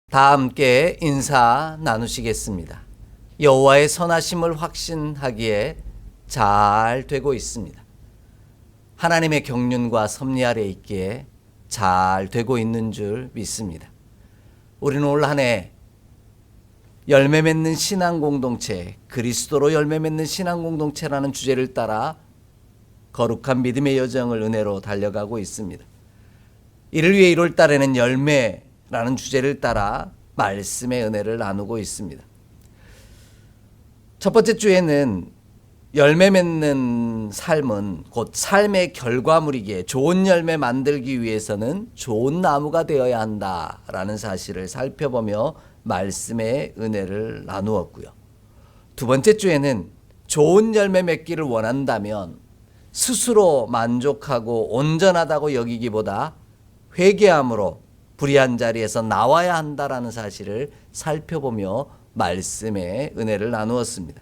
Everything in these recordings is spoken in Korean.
다 함께 인사 나누시겠습니다. 여호와의 선하심을 확신하기에 잘 되고 있습니다. 하나님의 경륜과 섭리 아래 있기에 잘 되고 있는 줄 믿습니다. 우리는 올 한 해 열매 맺는 신앙 공동체, 그리스도로 열매 맺는 신앙 공동체라는 주제를 따라 거룩한 믿음의 여정을 은혜로 달려가고 있습니다. 이를 위해 1월 달에는 열매라는 주제를 따라 말씀의 은혜를 나누고 있습니다. 첫 번째 주에는 열매 맺는 삶은 곧 삶의 결과물이기에 좋은 열매 만들기 위해서는 좋은 나무가 되어야 한다라는 사실을 살펴보며 말씀의 은혜를 나누었고요. 두 번째 주에는 좋은 열매 맺기를 원한다면 스스로 만족하고 온전하다고 여기기보다 회개함으로 불의한 자리에서 나와야 한다라는 사실을 살펴보며 말씀의 은혜를 나누었습니다.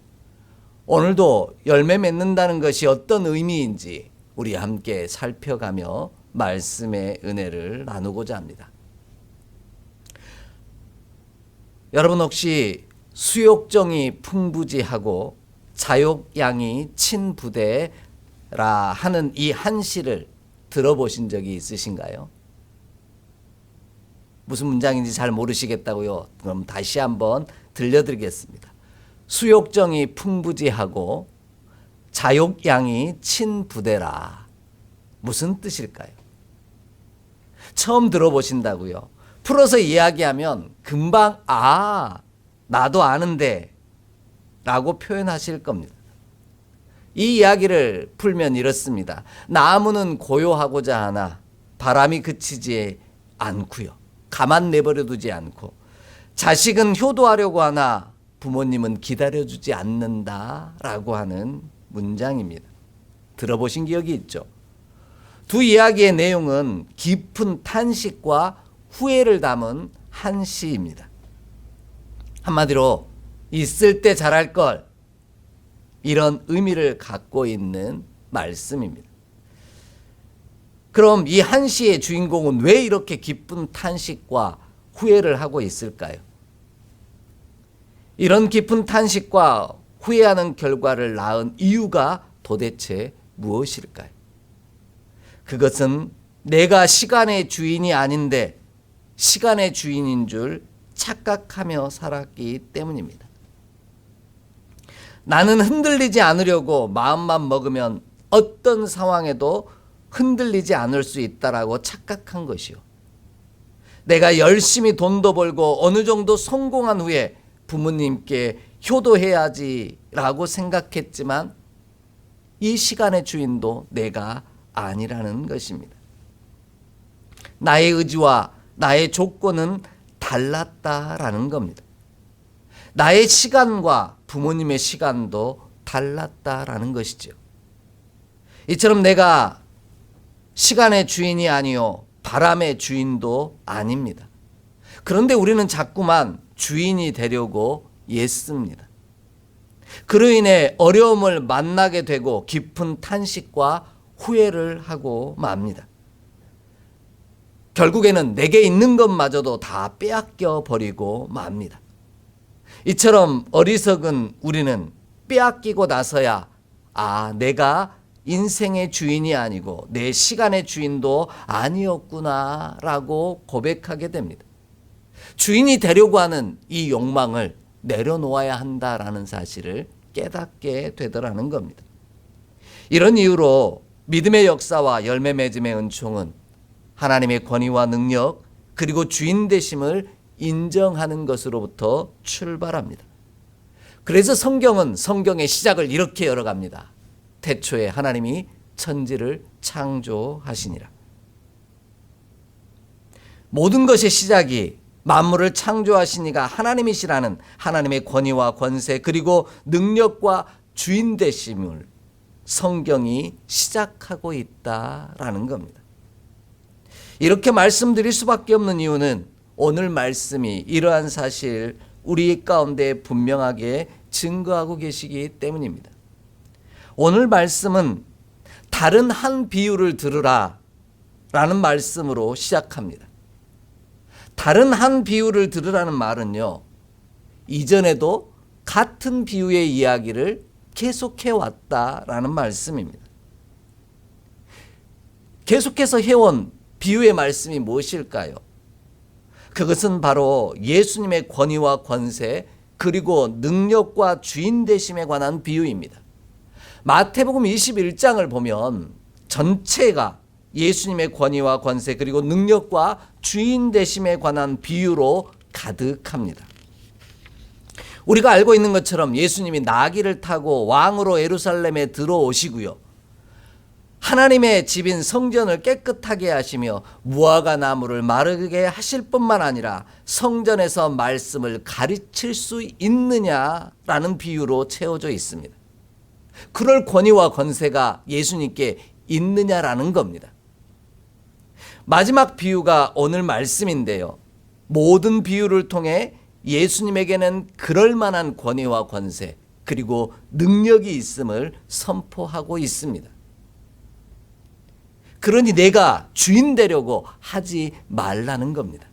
오늘도 열매 맺는다는 것이 어떤 의미인지 우리 함께 살펴가며 말씀의 은혜를 나누고자 합니다. 여러분 혹시 수욕정이 풍부지하고 자욕양이 친부대라 하는 이 한시를 들어보신 적이 있으신가요? 무슨 문장인지 잘 모르시겠다고요? 그럼 다시 한번 들려드리겠습니다. 수욕정이 풍부지하고 자욕양이 친부대라. 무슨 뜻일까요? 처음 들어보신다고요? 풀어서 이야기하면 금방 나도 아는데 라고 표현하실 겁니다. 이 이야기를 풀면 이렇습니다. 나무는 고요하고자 하나 바람이 그치지 않고요. 가만 내버려 두지 않고, 자식은 효도하려고 하나 부모님은 기다려주지 않는다라고 하는 문장입니다. 들어보신 기억이 있죠? 두 이야기의 내용은 깊은 탄식과 후회를 담은 한시입니다. 한마디로 있을 때 잘할 걸, 이런 의미를 갖고 있는 말씀입니다. 그럼 이 한시의 주인공은 왜 이렇게 깊은 탄식과 후회를 하고 있을까요? 이런 깊은 탄식과 후회하는 결과를 낳은 이유가 도대체 무엇일까요? 그것은 내가 시간의 주인이 아닌데 시간의 주인인 줄 착각하며 살았기 때문입니다. 나는 흔들리지 않으려고 마음만 먹으면 어떤 상황에도 흔들리지 않을 수 있다라고 착각한 것이요. 내가 열심히 돈도 벌고 어느 정도 성공한 후에 부모님께 효도해야지라고 생각했지만 이 시간의 주인도 내가 아니라는 것입니다. 나의 의지와 나의 조건은 달랐다라는 겁니다. 나의 시간과 부모님의 시간도 달랐다라는 것이죠. 이처럼 내가 시간의 주인이 아니요 바람의 주인도 아닙니다. 그런데 우리는 자꾸만 주인이 되려고 애씁니다. 그로 인해 어려움을 만나게 되고 깊은 탄식과 후회를 하고 맙니다. 결국에는 내게 있는 것마저도 다 빼앗겨 버리고 맙니다. 이처럼 어리석은 우리는 빼앗기고 나서야 내가 인생의 주인이 아니고 내 시간의 주인도 아니었구나라고 고백하게 됩니다. 주인이 되려고 하는 이 욕망을 내려놓아야 한다라는 사실을 깨닫게 되더라는 겁니다. 이런 이유로 믿음의 역사와 열매 맺음의 은총은 하나님의 권위와 능력 그리고 주인 되심을 인정하는 것으로부터 출발합니다. 그래서 성경은 성경의 시작을 이렇게 열어갑니다. 태초에 하나님이 천지를 창조하시니라. 모든 것의 시작이 만물을 창조하시니가 하나님이시라는 하나님의 권위와 권세 그리고 능력과 주인 되심을 성경이 시작하고 있다라는 겁니다. 이렇게 말씀드릴 수밖에 없는 이유는 오늘 말씀이 이러한 사실 우리 가운데 분명하게 증거하고 계시기 때문입니다. 오늘 말씀은 다른 한 비유를 들으라 라는 말씀으로 시작합니다. 다른 한 비유를 들으라는 말은요, 이전에도 같은 비유의 이야기를 계속해 왔다라는 말씀입니다. 계속해서 해온 비유의 말씀이 무엇일까요? 그것은 바로 예수님의 권위와 권세 그리고 능력과 주인 되심에 관한 비유입니다. 마태복음 21장을 보면 전체가 예수님의 권위와 권세 그리고 능력과 주인 되심에 관한 비유로 가득합니다. 우리가 알고 있는 것처럼 예수님이 나귀를 타고 왕으로 예루살렘에 들어오시고요, 하나님의 집인 성전을 깨끗하게 하시며 무화과 나무를 마르게 하실 뿐만 아니라 성전에서 말씀을 가르칠 수 있느냐라는 비유로 채워져 있습니다. 그럴 권위와 권세가 예수님께 있느냐라는 겁니다. 마지막 비유가 오늘 말씀인데요, 모든 비유를 통해 예수님에게는 그럴 만한 권위와 권세 그리고 능력이 있음을 선포하고 있습니다. 그러니 내가 주인 되려고 하지 말라는 겁니다.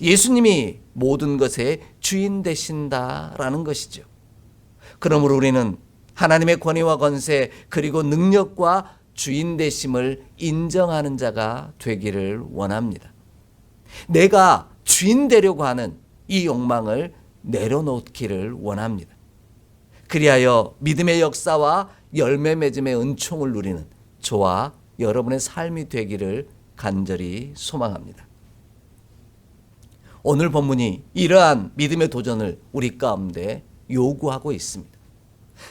예수님이 모든 것의 주인 되신다라는 것이죠. 그러므로 우리는 하나님의 권위와 권세 그리고 능력과 주인 되심을 인정하는 자가 되기를 원합니다. 내가 주인 되려고 하는 이 욕망을 내려놓기를 원합니다. 그리하여 믿음의 역사와 열매 맺음의 은총을 누리는 저와 여러분의 삶이 되기를 간절히 소망합니다. 오늘 본문이 이러한 믿음의 도전을 우리 가운데 요구하고 있습니다.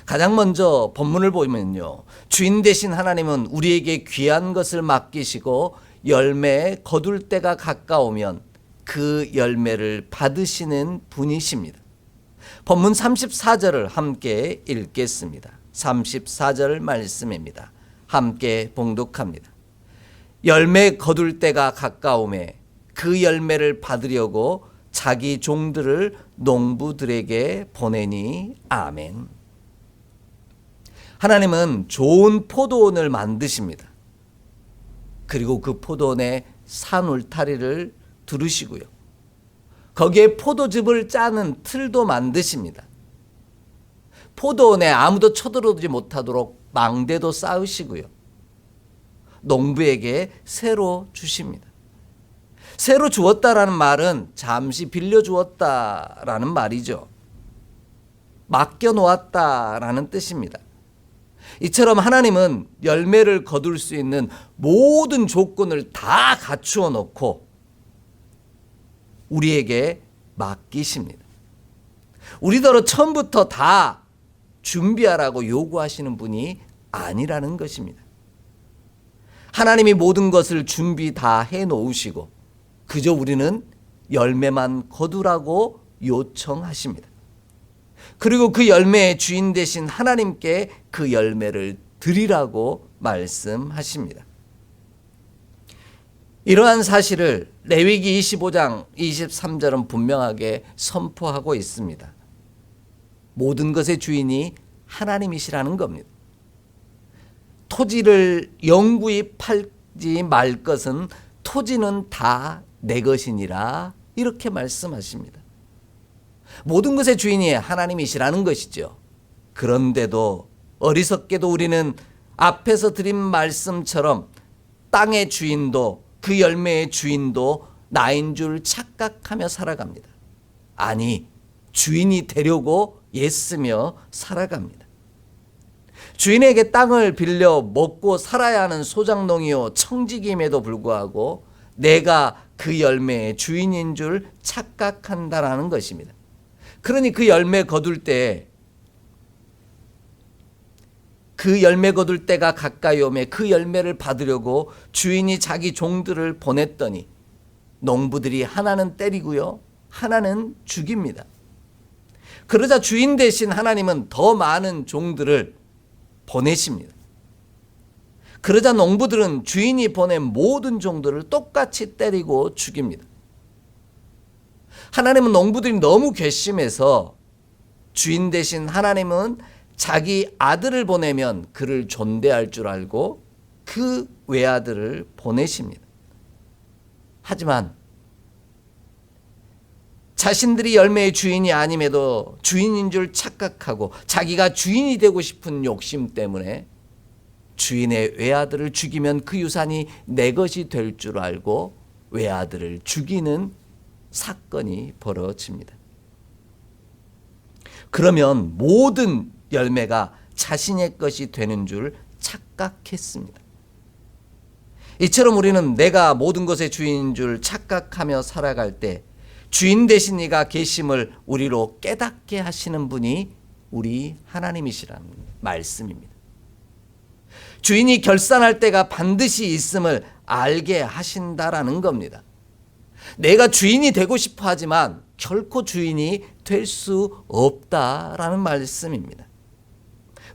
가장 먼저 본문을 보면요, 주인 되신 하나님은 우리에게 귀한 것을 맡기시고 열매 거둘 때가 가까우면 그 열매를 받으시는 분이십니다. 본문 34절을 함께 읽겠습니다. 34절 말씀입니다. 함께 봉독합니다. 열매 거둘 때가 가까우매 그 열매를 받으려고 자기 종들을 농부들에게 보내니 아멘. 하나님은 좋은 포도원을 만드십니다. 그리고 그 포도원에 산 울타리를 두르시고요, 거기에 포도즙을 짜는 틀도 만드십니다. 포도원에 아무도 쳐들어오지 못하도록 망대도 쌓으시고요, 농부에게 새로 주십니다. 새로 주었다라는 말은 잠시 빌려주었다라는 말이죠. 맡겨놓았다라는 뜻입니다. 이처럼 하나님은 열매를 거둘 수 있는 모든 조건을 다 갖추어 놓고 우리에게 맡기십니다. 우리더러 처음부터 다 준비하라고 요구하시는 분이 아니라는 것입니다. 하나님이 모든 것을 준비 다 해놓으시고 그저 우리는 열매만 거두라고 요청하십니다. 그리고 그 열매의 주인 되신 하나님께 그 열매를 드리라고 말씀하십니다. 이러한 사실을 레위기 25장 23절은 분명하게 선포하고 있습니다. 모든 것의 주인이 하나님이시라는 겁니다. 토지를 영구히 팔지 말 것은 토지는 다 내 것이니라, 이렇게 말씀하십니다. 모든 것의 주인이 하나님이시라는 것이죠. 그런데도 어리석게도 우리는 앞에서 드린 말씀처럼 땅의 주인도 그 열매의 주인도 나인 줄 착각하며 살아갑니다. 아니, 주인이 되려고 애쓰며 살아갑니다. 주인에게 땅을 빌려 먹고 살아야 하는 소작농이요 청지기임에도 불구하고 내가 그 열매의 주인인 줄 착각한다라는 것입니다. 그러니 그 열매 거둘 때, 그 열매 거둘 때가 가까이 오매 그 열매를 받으려고 주인이 자기 종들을 보냈더니 농부들이 하나는 때리고요, 하나는 죽입니다. 그러자 주인 대신 하나님은 더 많은 종들을 보내십니다. 그러자 농부들은 주인이 보낸 모든 종들을 똑같이 때리고 죽입니다. 하나님은 농부들이 너무 괘씸해서 주인 대신 하나님은 자기 아들을 보내면 그를 존대할 줄 알고 그 외아들을 보내십니다. 하지만 자신들이 열매의 주인이 아님에도 주인인 줄 착각하고 자기가 주인이 되고 싶은 욕심 때문에 주인의 외아들을 죽이면 그 유산이 내 것이 될 줄 알고 외아들을 죽이는 사건이 벌어집니다. 그러면 모든 열매가 자신의 것이 되는 줄 착각했습니다. 이처럼 우리는 내가 모든 것의 주인인 줄 착각하며 살아갈 때 주인 되신 이가 계심을 우리로 깨닫게 하시는 분이 우리 하나님이시라는 말씀입니다. 주인이 결산할 때가 반드시 있음을 알게 하신다라는 겁니다. 내가 주인이 되고 싶어 하지만 결코 주인이 될 수 없다라는 말씀입니다.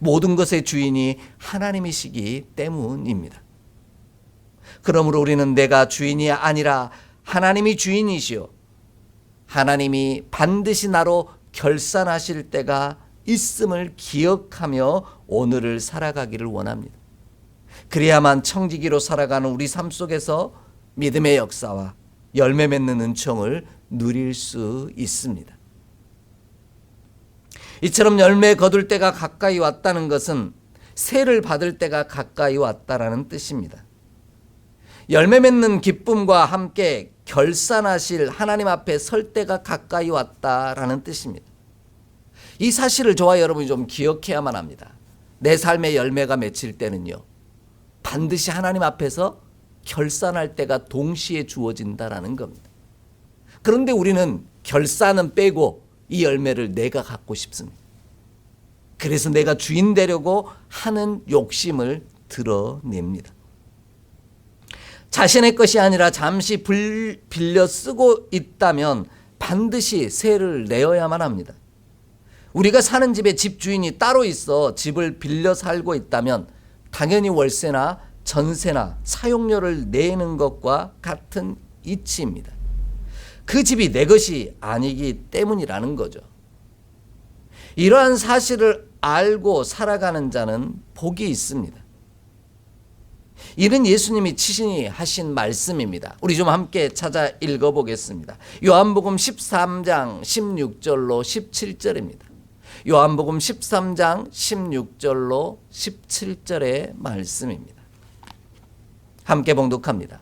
모든 것의 주인이 하나님이시기 때문입니다. 그러므로 우리는 내가 주인이 아니라 하나님이 주인이시오, 하나님이 반드시 나로 결산하실 때가 있음을 기억하며 오늘을 살아가기를 원합니다. 그래야만 청지기로 살아가는 우리 삶 속에서 믿음의 역사와 열매 맺는 은총을 누릴 수 있습니다. 이처럼 열매 거둘 때가 가까이 왔다는 것은 세를 받을 때가 가까이 왔다라는 뜻입니다. 열매 맺는 기쁨과 함께 결산하실 하나님 앞에 설 때가 가까이 왔다라는 뜻입니다. 이 사실을 저와 여러분이 좀 기억해야만 합니다. 내 삶의 열매가 맺힐 때는요, 반드시 하나님 앞에서 결산할 때가 동시에 주어진다라는 겁니다. 그런데 우리는 결산은 빼고 이 열매를 내가 갖고 싶습니다. 그래서 내가 주인 되려고 하는 욕심을 드러냅니다. 자신의 것이 아니라 잠시 빌려 쓰고 있다면 반드시 세를 내어야만 합니다. 우리가 사는 집에 집주인이 따로 있어 집을 빌려 살고 있다면 당연히 월세나 전세나 사용료를 내는 것과 같은 이치입니다. 그 집이 내 것이 아니기 때문이라는 거죠. 이러한 사실을 알고 살아가는 자는 복이 있습니다. 이는 예수님이 친히 하신 말씀입니다. 우리 좀 함께 찾아 읽어보겠습니다. 요한복음 13장 16절로 17절입니다. 요한복음 13장 16절로 17절의 말씀입니다. 함께 봉독합니다.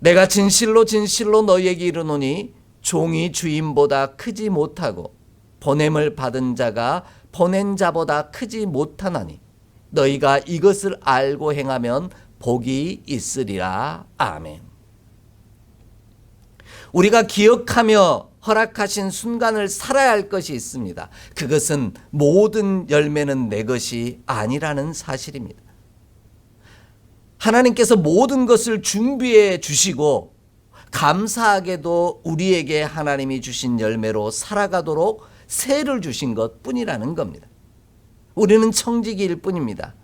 내가 진실로 진실로 너희에게 이르노니 종이 주인보다 크지 못하고 보냄을 받은 자가 보낸 자보다 크지 못하나니 너희가 이것을 알고 행하면 복이 있으리라. 아멘. 우리가 기억하며 허락하신 순간을 살아야 할 것이 있습니다. 그것은 모든 열매는 내 것이 아니라는 사실입니다. 하나님께서 모든 것을 준비해 주시고 감사하게도 우리에게 하나님이 주신 열매로 살아가도록 세를 주신 것 뿐이라는 겁니다. 우리는 청지기일 뿐입니다.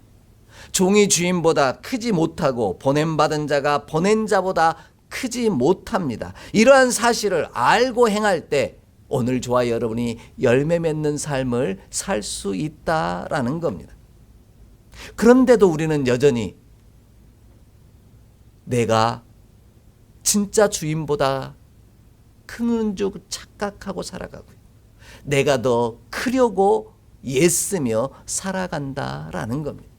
종이 주인보다 크지 못하고 보냄받은 자가 보낸 자보다 크지 못합니다. 이러한 사실을 알고 행할 때 오늘 저와 여러분이 열매 맺는 삶을 살 수 있다라는 겁니다. 그런데도 우리는 여전히 내가 진짜 주인보다 큰 줄 착각하고 살아가고요. 내가 더 크려고 애쓰며 살아간다라는 겁니다.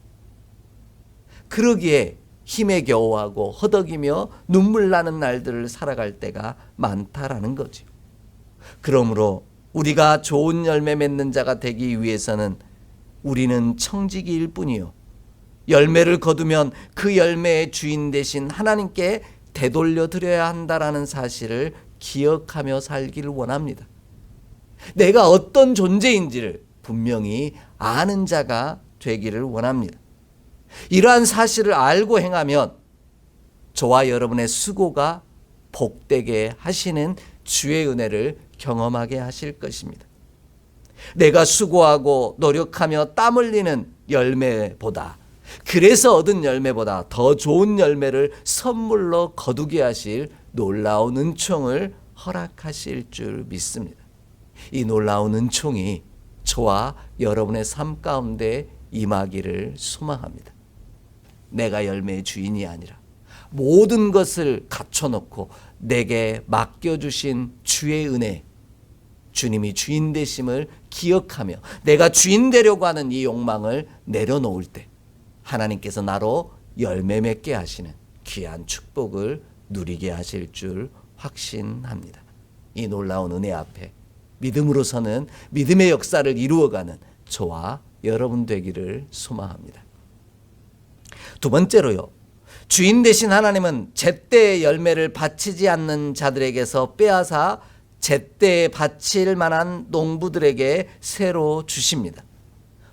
그러기에 힘에 겨워하고 허덕이며 눈물 나는 날들을 살아갈 때가 많다라는 거죠. 그러므로 우리가 좋은 열매 맺는 자가 되기 위해서는 우리는 청지기일 뿐이요, 열매를 거두면 그 열매의 주인 되신 하나님께 되돌려 드려야 한다라는 사실을 기억하며 살기를 원합니다. 내가 어떤 존재인지를 분명히 아는 자가 되기를 원합니다. 이러한 사실을 알고 행하면 저와 여러분의 수고가 복되게 하시는 주의 은혜를 경험하게 하실 것입니다. 내가 수고하고 노력하며 땀 흘리는 열매보다, 그래서 얻은 열매보다 더 좋은 열매를 선물로 거두게 하실 놀라운 은총을 허락하실 줄 믿습니다. 이 놀라운 은총이 저와 여러분의 삶 가운데 임하기를 소망합니다. 내가 열매의 주인이 아니라 모든 것을 갖춰놓고 내게 맡겨주신 주의 은혜, 주님이 주인 되심을 기억하며 내가 주인 되려고 하는 이 욕망을 내려놓을 때 하나님께서 나로 열매 맺게 하시는 귀한 축복을 누리게 하실 줄 확신합니다. 이 놀라운 은혜 앞에 믿음으로 서는 믿음의 역사를 이루어가는 저와 여러분 되기를 소망합니다. 두 번째로요. 주인 되신 하나님은 제때의 열매를 바치지 않는 자들에게서 빼앗아 제때에 바칠 만한 농부들에게 새로 주십니다.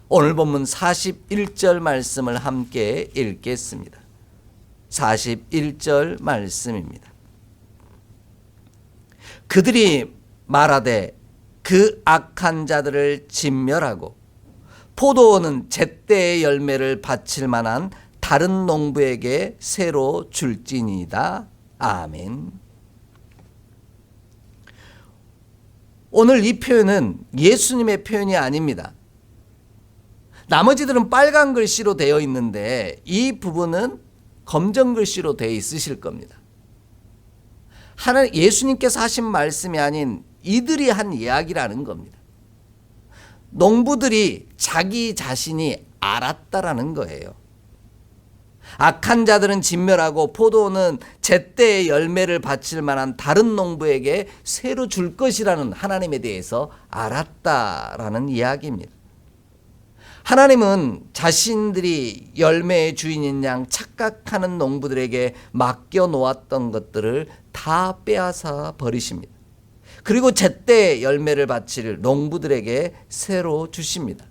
오늘 본문 41절 말씀을 함께 읽겠습니다. 41절 말씀입니다. 그들이 말하되 그 악한 자들을 진멸하고 포도원은 제때의 열매를 바칠 만한 다른 농부에게 새로 줄지니이다. 아멘. 오늘 이 표현은 예수님의 표현이 아닙니다. 나머지들은 빨간 글씨로 되어 있는데 이 부분은 검정 글씨로 되어 있으실 겁니다. 예수님께서 하신 말씀이 아닌 이들이 한 이야기라는 겁니다. 농부들이 자기 자신이 알았다라는 거예요. 악한 자들은 진멸하고 포도원은 제때의 열매를 바칠 만한 다른 농부에게 새로 줄 것이라는 하나님에 대해서 알았다라는 이야기입니다. 하나님은 자신들이 열매의 주인인 양 착각하는 농부들에게 맡겨 놓았던 것들을 다 빼앗아 버리십니다. 그리고 제때 열매를 바칠 농부들에게 새로 주십니다.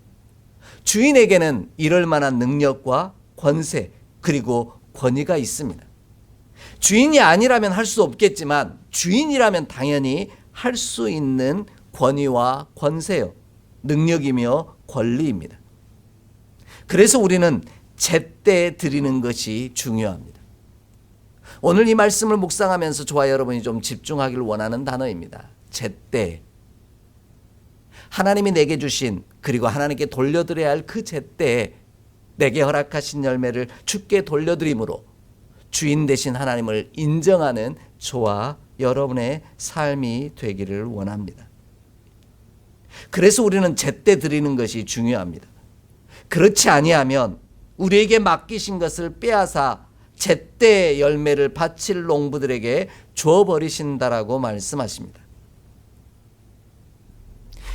주인에게는 이럴 만한 능력과 권세 그리고 권위가 있습니다. 주인이 아니라면 할 수 없겠지만 주인이라면 당연히 할 수 있는 권위와 권세요, 능력이며 권리입니다. 그래서 우리는 제때 드리는 것이 중요합니다. 오늘 이 말씀을 묵상하면서 저와 여러분이 좀 집중하기를 원하는 단어입니다. 제때. 하나님이 내게 주신 그리고 하나님께 돌려드려야 할 그 제때에 내게 허락하신 열매를 주께 돌려드림으로 주인 되신 하나님을 인정하는 저와 여러분의 삶이 되기를 원합니다. 그래서 우리는 제때 드리는 것이 중요합니다. 그렇지 아니하면 우리에게 맡기신 것을 빼앗아 제때 열매를 바칠 농부들에게 줘버리신다라고 말씀하십니다.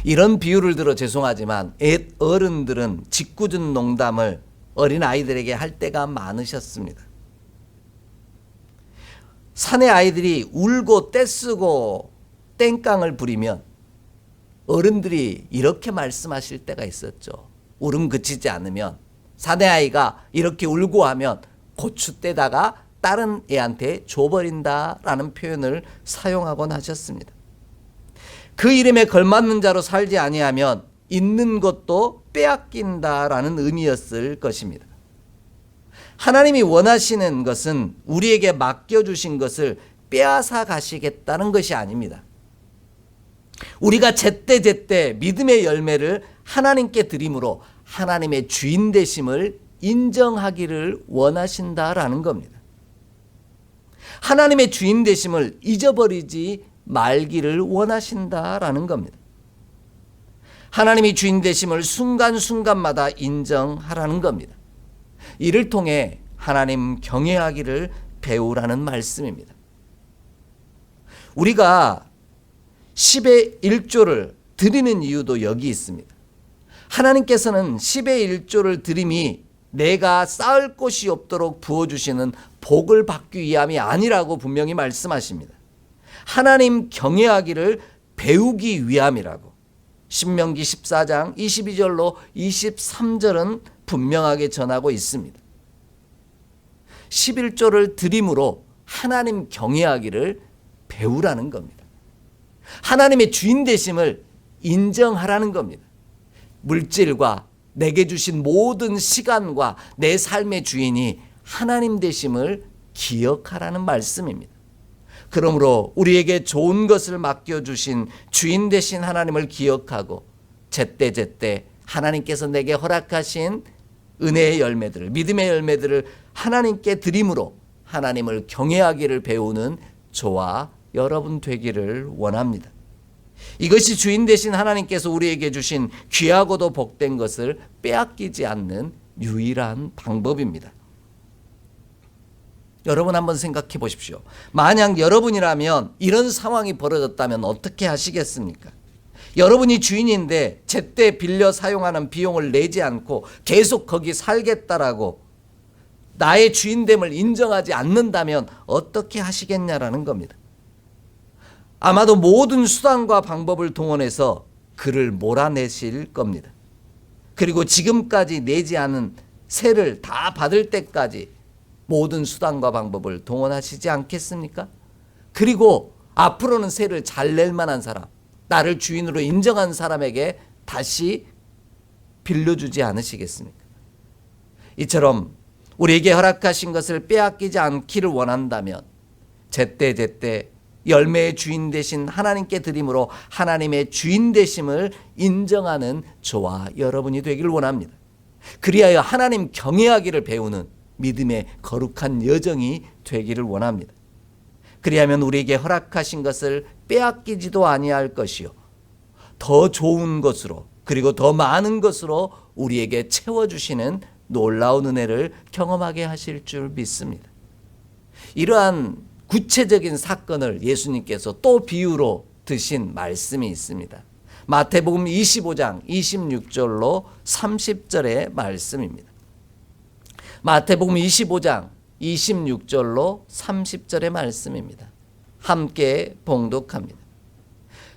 이런 비유를 들어 죄송하지만 옛 어른들은 짓궂은 농담을 어린 아이들에게 할 때가 많으셨습니다. 사내 아이들이 울고 떼쓰고 땡깡을 부리면 어른들이 이렇게 말씀하실 때가 있었죠. 울음 그치지 않으면, 사내 아이가 이렇게 울고 하면 고추 떼다가 다른 애한테 줘버린다라는 표현을 사용하곤 하셨습니다. 그 이름에 걸맞는 자로 살지 아니하면 있는 것도 빼앗긴다라는 의미였을 것입니다. 하나님이 원하시는 것은 우리에게 맡겨주신 것을 빼앗아 가시겠다는 것이 아닙니다. 우리가 제때제때 믿음의 열매를 하나님께 드림으로 하나님의 주인 되심을 인정하기를 원하신다라는 겁니다. 하나님의 주인 되심을 잊어버리지 말기를 원하신다라는 겁니다. 하나님이 주인 되심을 순간순간마다 인정하라는 겁니다. 이를 통해 하나님 경외하기를 배우라는 말씀입니다. 우리가 10의 1조를 드리는 이유도 여기 있습니다. 하나님께서는 10의 1조를 드림이 내가 쌓을 곳이 없도록 부어주시는 복을 받기 위함이 아니라고 분명히 말씀하십니다. 하나님 경외하기를 배우기 위함이라고 신명기 14장 22절로 23절은 분명하게 전하고 있습니다. 11조를 드림으로 하나님 경외하기를 배우라는 겁니다. 하나님의 주인 되심을 인정하라는 겁니다. 물질과 내게 주신 모든 시간과 내 삶의 주인이 하나님 되심을 기억하라는 말씀입니다. 그러므로 우리에게 좋은 것을 맡겨주신 주인 되신 하나님을 기억하고 제때제때 하나님께서 내게 허락하신 은혜의 열매들을, 믿음의 열매들을 하나님께 드림으로 하나님을 경외하기를 배우는 저와 여러분 되기를 원합니다. 이것이 주인 되신 하나님께서 우리에게 주신 귀하고도 복된 것을 빼앗기지 않는 유일한 방법입니다. 여러분 한번 생각해 보십시오. 만약 여러분이라면 이런 상황이 벌어졌다면 어떻게 하시겠습니까? 여러분이 주인인데 제때 빌려 사용하는 비용을 내지 않고 계속 거기 살겠다라고 나의 주인됨을 인정하지 않는다면 어떻게 하시겠냐라는 겁니다. 아마도 모든 수단과 방법을 동원해서 그를 몰아내실 겁니다. 그리고 지금까지 내지 않은 세를 다 받을 때까지 모든 수단과 방법을 동원하시지 않겠습니까? 그리고 앞으로는 세를 잘 낼 만한 사람, 나를 주인으로 인정한 사람에게 다시 빌려주지 않으시겠습니까? 이처럼 우리에게 허락하신 것을 빼앗기지 않기를 원한다면 제때제때 열매의 주인 되신 하나님께 드림으로 하나님의 주인 되심을 인정하는 저와 여러분이 되길 원합니다. 그리하여 하나님 경외하기를 배우는 믿음의 거룩한 여정이 되기를 원합니다. 그리하면 우리에게 허락하신 것을 빼앗기지도 아니할 것이요 더 좋은 것으로 그리고 더 많은 것으로 우리에게 채워주시는 놀라운 은혜를 경험하게 하실 줄 믿습니다. 이러한 구체적인 사건을 예수님께서 또 비유로 드신 말씀이 있습니다. 마태복음 25장 26절로 30절의 말씀입니다. 마태복음 25장 26절로 30절의 말씀입니다. 함께 봉독합니다.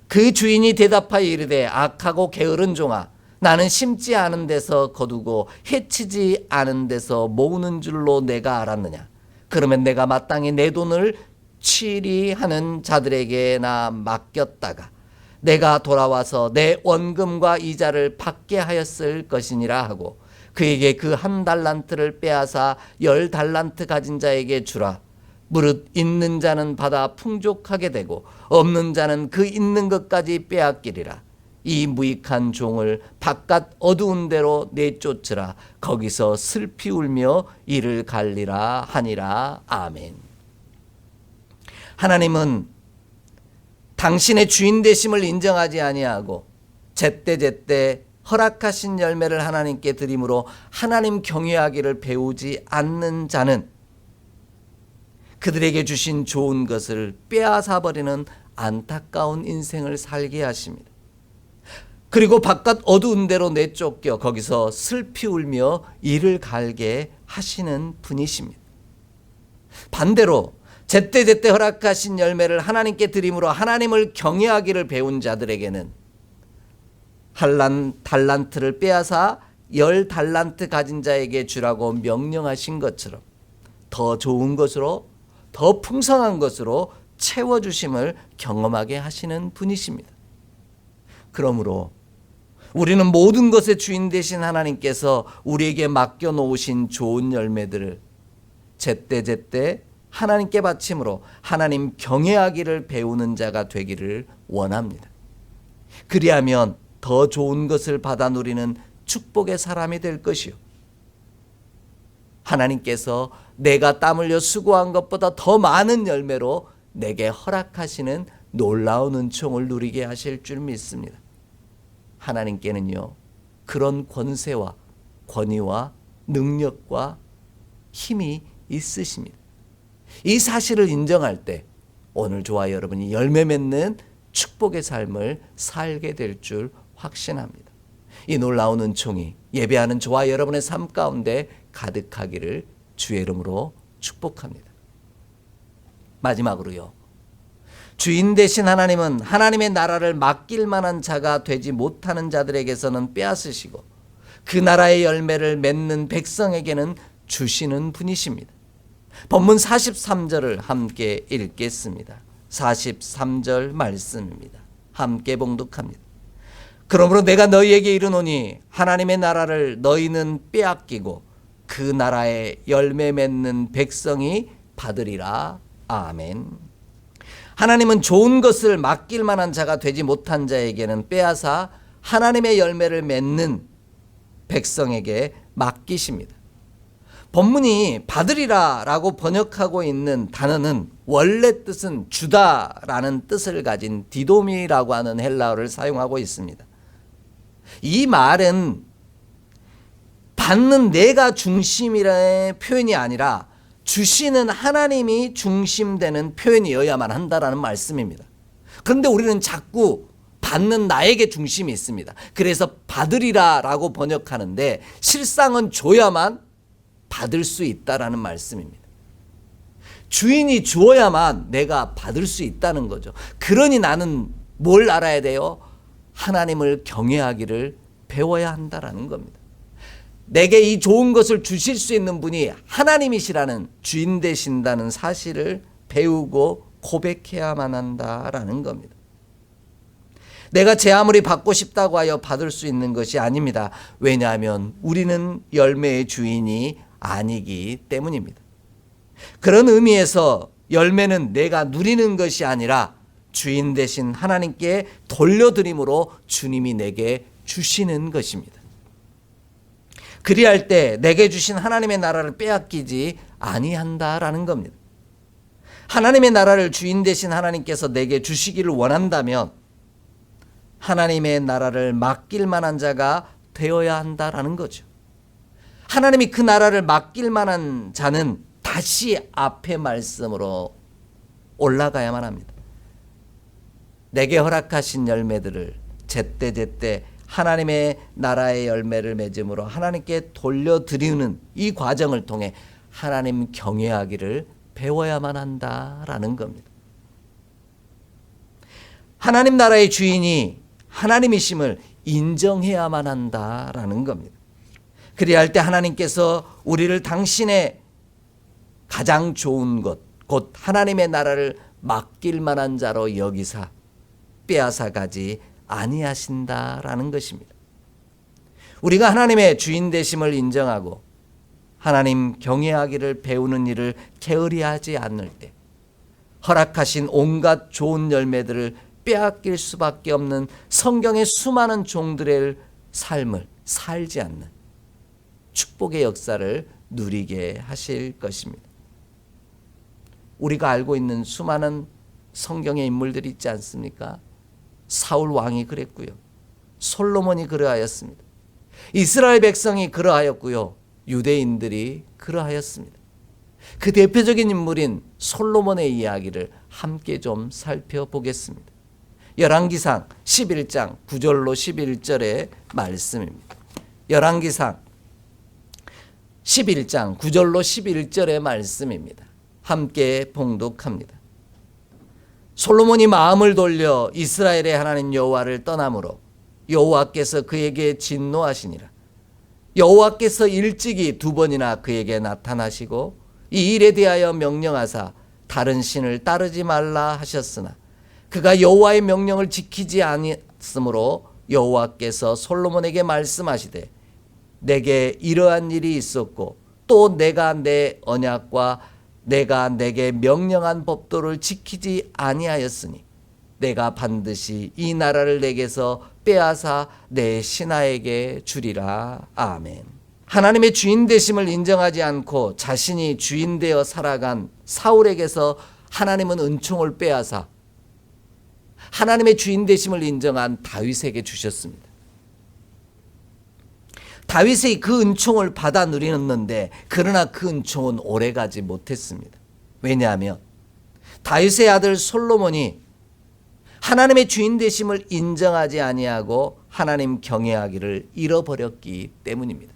그 주인이 대답하여 이르되 악하고 게으른 종아 나는 심지 않은 데서 거두고 해치지 않은 데서 모으는 줄로 내가 알았느냐. 그러면 내가 마땅히 내 돈을 취리하는 자들에게나 맡겼다가 내가 돌아와서 내 원금과 이자를 받게 하였을 것이니라 하고 그에게 그 1달란트를 빼앗아 10달란트 가진 자에게 주라. 무릇 있는 자는 받아 풍족하게 되고 없는 자는 그 있는 것까지 빼앗기리라. 이 무익한 종을 바깥 어두운 데로 내쫓으라. 거기서 슬피 울며 이를 갈리라 하니라. 아멘. 하나님은 당신의 주인 되심을 인정하지 아니하고 제때제때 허락하신 열매를 하나님께 드림으로 하나님 경외하기를 배우지 않는 자는 그들에게 주신 좋은 것을 빼앗아 버리는 안타까운 인생을 살게 하십니다. 그리고 바깥 어두운 데로 내쫓겨 거기서 슬피 울며 이를 갈게 하시는 분이십니다. 반대로 제때제때 허락하신 열매를 하나님께 드림으로 하나님을 경외하기를 배운 자들에게는 달란트를 빼앗아 10달란트 가진 자에게 주라고 명령하신 것처럼 더 좋은 것으로 더 풍성한 것으로 채워주심을 경험하게 하시는 분이십니다. 그러므로 우리는 모든 것의 주인 되신 하나님께서 우리에게 맡겨놓으신 좋은 열매들을 제때제때 하나님께 바침으로 하나님 경외하기를 배우는 자가 되기를 원합니다. 그리하면 더 좋은 것을 받아 누리는 축복의 사람이 될 것이요 하나님께서 내가 땀 흘려 수고한 것보다 더 많은 열매로 내게 허락하시는 놀라운 은총을 누리게 하실 줄 믿습니다. 하나님께는요 그런 권세와 권위와 능력과 힘이 있으십니다. 이 사실을 인정할 때 오늘 저와 여러분이 열매 맺는 축복의 삶을 살게 될 줄 확신합니다. 이 놀라운 은총이 예배하는 저와 여러분의 삶 가운데 가득하기를 주의 이름으로 축복합니다. 마지막으로요. 주인 되신 하나님은 하나님의 나라를 맡길 만한 자가 되지 못하는 자들에게서는 빼앗으시고 그 나라의 열매를 맺는 백성에게는 주시는 분이십니다. 본문 43절을 함께 읽겠습니다. 43절 말씀입니다. 함께 봉독합니다. 그러므로 내가 너희에게 이르노니 하나님의 나라를 너희는 빼앗기고 그 나라의 열매 맺는 백성이 받으리라. 아멘. 하나님은 좋은 것을 맡길 만한 자가 되지 못한 자에게는 빼앗아 하나님의 열매를 맺는 백성에게 맡기십니다. 본문이 받으리라라고 번역하고 있는 단어는 원래 뜻은 주다라는 뜻을 가진 디도미라고 하는 헬라어를 사용하고 있습니다. 이 말은 받는 내가 중심이라는 표현이 아니라 주시는 하나님이 중심되는 표현이어야만 한다라는 말씀입니다. 그런데 우리는 자꾸 받는 나에게 중심이 있습니다. 그래서 받으리라라고 번역하는데 실상은 줘야만 받을 수 있다라는 말씀입니다. 주인이 주어야만 내가 받을 수 있다는 거죠. 그러니 나는 뭘 알아야 돼요? 하나님을 경외하기를 배워야 한다라는 겁니다. 내게 이 좋은 것을 주실 수 있는 분이 하나님이시라는 주인 되신다는 사실을 배우고 고백해야만 한다라는 겁니다. 내가 제 아무리 받고 싶다고 하여 받을 수 있는 것이 아닙니다. 왜냐하면 우리는 열매의 주인이 아니기 때문입니다. 그런 의미에서 열매는 내가 누리는 것이 아니라 주인 되신 하나님께 돌려드림으로 주님이 내게 주시는 것입니다. 그리할 때 내게 주신 하나님의 나라를 빼앗기지 아니한다라는 겁니다. 하나님의 나라를 주인 되신 하나님께서 내게 주시기를 원한다면 하나님의 나라를 맡길 만한 자가 되어야 한다라는 거죠. 하나님이 그 나라를 맡길 만한 자는 다시 앞의 말씀으로 올라가야만 합니다. 내게 허락하신 열매들을 제때제때 하나님의 나라의 열매를 맺음으로 하나님께 돌려드리는 이 과정을 통해 하나님 경외하기를 배워야만 한다라는 겁니다. 하나님 나라의 주인이 하나님이심을 인정해야만 한다라는 겁니다. 그리할 때 하나님께서 우리를 당신의 가장 좋은 것, 곧 하나님의 나라를 맡길 만한 자로 여기사 빼앗아 가지 아니하신다라는 것입니다. 우리가 하나님의 주인 되심을 인정하고 하나님 경외하기를 배우는 일을 게으리하지 않을 때 허락하신 온갖 좋은 열매들을 빼앗길 수밖에 없는 성경의 수많은 종들의 삶을 살지 않는 축복의 역사를 누리게 하실 것입니다. 우리가 알고 있는 수많은 성경의 인물들이 있지 않습니까? 사울 왕이 그랬고요. 솔로몬이 그러하였습니다. 이스라엘 백성이 그러하였고요. 유대인들이 그러하였습니다. 그 대표적인 인물인 솔로몬의 이야기를 함께 좀 살펴보겠습니다. 열왕기상 11장 9절로 11절의 말씀입니다. 열왕기상 11장 9절로 11절의 말씀입니다. 함께 봉독합니다. 솔로몬이 마음을 돌려 이스라엘의 하나님 여호와를 떠나므로 여호와께서 그에게 진노하시니라. 여호와께서 일찍이 2번이나 그에게 나타나시고 이 일에 대하여 명령하사 다른 신을 따르지 말라 하셨으나 그가 여호와의 명령을 지키지 아니했으므로 여호와께서 솔로몬에게 말씀하시되 내게 이러한 일이 있었고 또 내가 내 언약과 내가 내게 명령한 법도를 지키지 아니하였으니 내가 반드시 이 나라를 내게서 빼앗아 내 신하에게 주리라. 아멘. 하나님의 주인 되심을 인정하지 않고 자신이 주인 되어 살아간 사울에게서 하나님은 은총을 빼앗아 하나님의 주인 되심을 인정한 다윗에게 주셨습니다. 다윗이 그 은총을 받아 누리는데 그러나 그 은총은 오래가지 못했습니다. 왜냐하면 다윗의 아들 솔로몬이 하나님의 주인 되심을 인정하지 아니하고 하나님 경외하기를 잃어버렸기 때문입니다.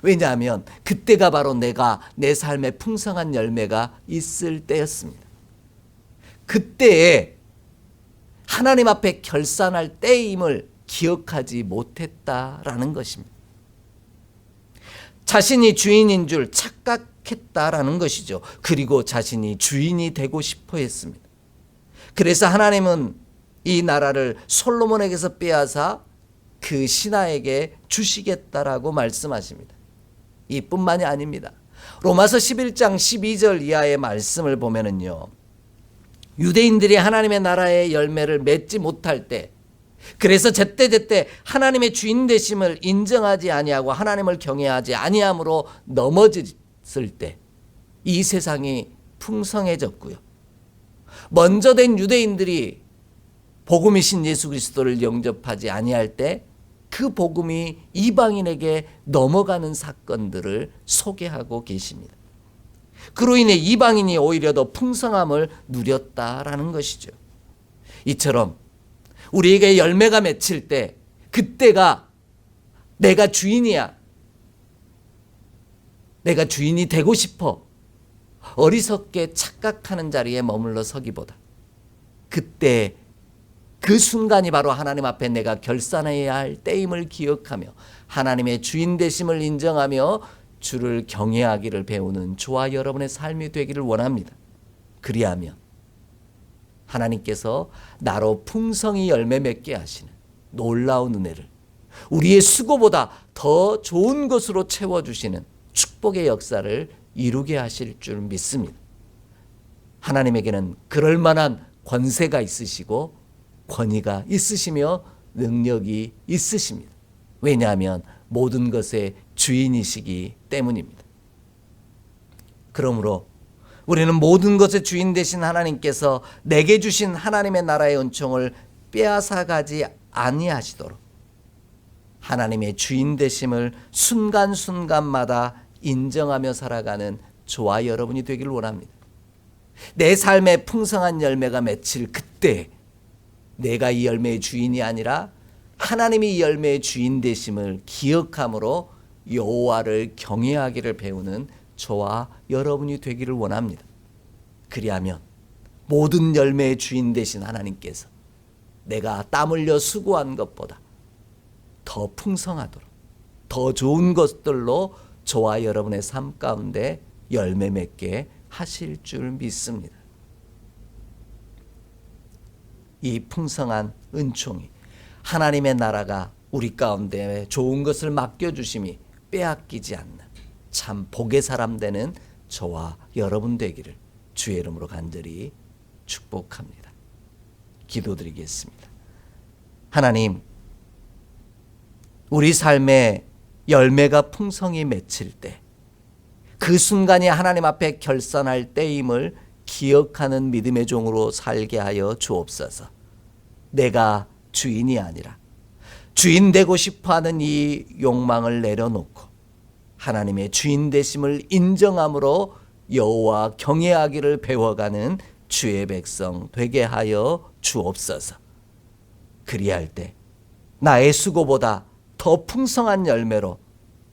왜냐하면 그때가 바로 내가 내 삶에 풍성한 열매가 있을 때였습니다. 그때에 하나님 앞에 결산할 때임을 기억하지 못했다라는 것입니다. 자신이 주인인 줄 착각했다라는 것이죠. 그리고 자신이 주인이 되고 싶어 했습니다. 그래서 하나님은 이 나라를 솔로몬에게서 빼앗아 그 신하에게 주시겠다라고 말씀하십니다. 이뿐만이 아닙니다. 로마서 11장 12절 이하의 말씀을 보면은요. 유대인들이 하나님의 나라의 열매를 맺지 못할 때 그래서 제때제때 하나님의 주인 되심을 인정하지 아니하고 하나님을 경외하지 아니함으로 넘어질 받았을 때 이 세상이 풍성해졌고요. 먼저 된 유대인들이 복음이신 예수 그리스도를 영접하지 아니할 때 그 복음이 이방인에게 넘어가는 사건들을 소개하고 계십니다. 그로 인해 이방인이 오히려 더 풍성함을 누렸다라는 것이죠. 이처럼 우리에게 열매가 맺힐 때 그때가 내가 주인이야, 내가 주인이 되고 싶어, 어리석게 착각하는 자리에 머물러 서기보다 그때 그 순간이 바로 하나님 앞에 내가 결산해야 할 때임을 기억하며 하나님의 주인 되심을 인정하며 주를 경외하기를 배우는 저와 여러분의 삶이 되기를 원합니다. 그리하면 하나님께서 나로 풍성히 열매 맺게 하시는 놀라운 은혜를 우리의 수고보다 더 좋은 것으로 채워주시는 축복의 역사를 이루게 하실 줄 믿습니다. 하나님에게는 그럴 만한 권세가 있으시고 권위가 있으시며 능력이 있으십니다. 왜냐하면 모든 것의 주인이시기 때문입니다. 그러므로 우리는 모든 것의 주인 되신 하나님께서 내게 주신 하나님의 나라의 은총을 빼앗아가지 아니하시도록 하나님의 주인 되심을 순간순간마다 인정하며 살아가는 저와 여러분이 되기를 원합니다. 내 삶에 풍성한 열매가 맺힐 그때 내가 이 열매의 주인이 아니라 하나님이 이 열매의 주인 되심을 기억함으로 여호와를 경외하기를 배우는 저와 여러분이 되기를 원합니다. 그리하면 모든 열매의 주인 되신 하나님께서 내가 땀 흘려 수고한 것보다 더 풍성하도록 더 좋은 것들로 저와 여러분의 삶 가운데 열매 맺게 하실 줄 믿습니다. 이 풍성한 은총이 하나님의 나라가 우리 가운데 좋은 것을 맡겨주심이 빼앗기지 않는 참 복의 사람 되는 저와 여러분 되기를 주의 이름으로 간절히 축복합니다. 기도드리겠습니다. 하나님, 우리 삶에 열매가 풍성히 맺힐 때 그 순간이 하나님 앞에 결산할 때임을 기억하는 믿음의 종으로 살게 하여 주옵소서. 내가 주인이 아니라 주인 되고 싶어하는 이 욕망을 내려놓고 하나님의 주인 되심을 인정함으로 여호와 경외하기를 배워가는 주의 백성 되게 하여 주옵소서. 그리할 때 나의 수고보다 더 풍성한 열매로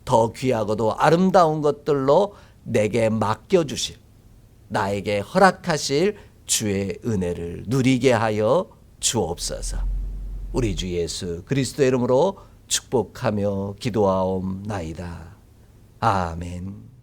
더 귀하고도 아름다운 것들로 내게 맡겨주실, 나에게 허락하실 주의 은혜를 누리게 하여 주옵소서. 우리 주 예수 그리스도의 이름으로 축복하며 기도하옵나이다. 아멘.